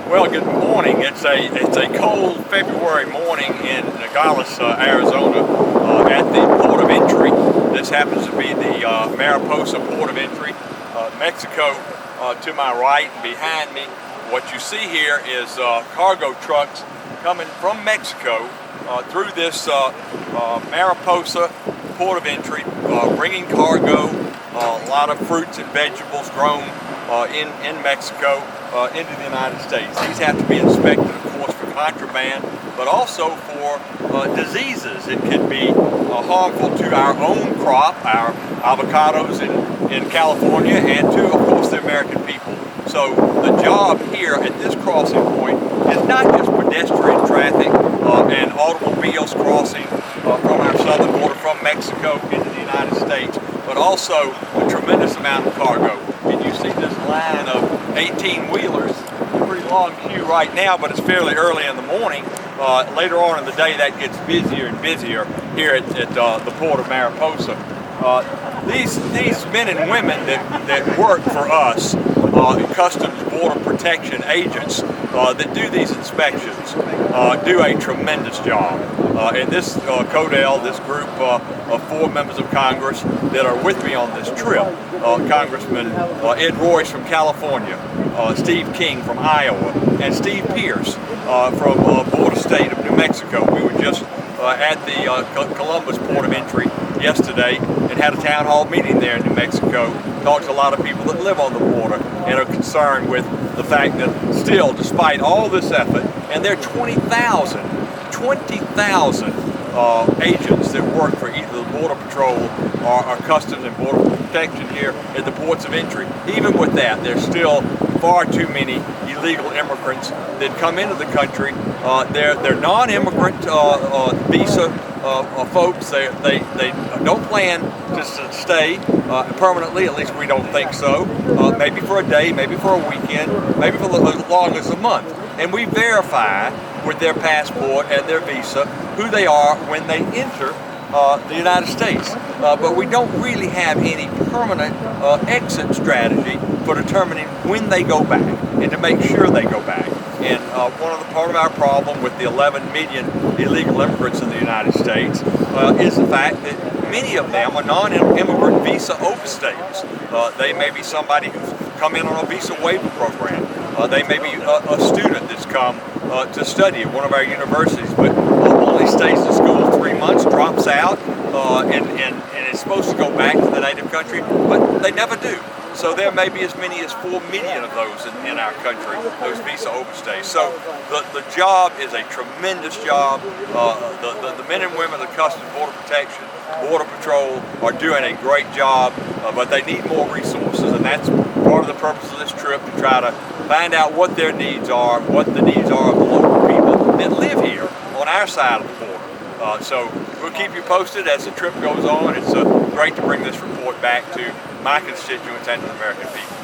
Well, good morning. It's a cold February morning in Nogales, Arizona, at the port of entry. This happens to be the Mariposa port of entry, Mexico. To my right and behind me, what you see here is cargo trucks coming from Mexico through this Mariposa port of entry, bringing cargo, a lot of fruits and vegetables grown in Mexico into the United States. These have to be inspected, of course, for contraband, but also for diseases. It could be harmful to our own crop, our avocados in California, and to, of course, the American people. So the job here at this crossing point is not just pedestrian traffic and automobiles crossing from our southern border from Mexico into the United States, but also a tremendous amount of cargo. And you see this line of 18-wheelers, a pretty long queue right now, but it's fairly early in the morning. Later on in the day, that gets busier and busier here at the port of Mariposa. These men and women that work for us, Customs Border Protection agents that do these inspections, do a tremendous job. And this CODEL, this group of 4 members of Congress that are with me on this trip, Congressman Ed Royce from California, Steve King from Iowa, and Steve Pierce from border state of New Mexico. We were just at the Columbus port of entry yesterday and had a town hall meeting there in New Mexico. Talked to a lot of people that live on the border and are concerned with the fact that still, despite all this effort, and there are 20,000 agents that work for either the Border Patrol or Customs and Border Protection here at the ports of entry. Even with that, there's still far too many illegal immigrants that come into the country. They're non-immigrant visa folks. They don't plan to stay permanently, at least we don't think so. Maybe for a day, maybe for a weekend, maybe for as long as a month. And we verify with their passport and their visa who they are when they enter the United States. But we don't really have any permanent exit strategy for determining when they go back and to make sure they go back. And part of our problem with the 11 million illegal immigrants in the United States is the fact that many of them are non-immigrant visa overstays. They may be somebody who's come in on a visa waiver program. They may be a student that's come to study at one of our universities, but only stays in school 3 months, drops out, and is supposed to go back to the native country, but they never do. So there may be as many as 4 million of those in our country, those visa overstays. So the job is a tremendous job. The men and women of the Customs Border Protection, Border Patrol are doing a great job, but they need more resources, and that's part of the purpose of this trip, to try to find out what their needs are, what the needs are of the local people that live here on our side of the border. So we'll keep you posted as the trip goes on. It's great to bring this report back to my constituents and to the American people.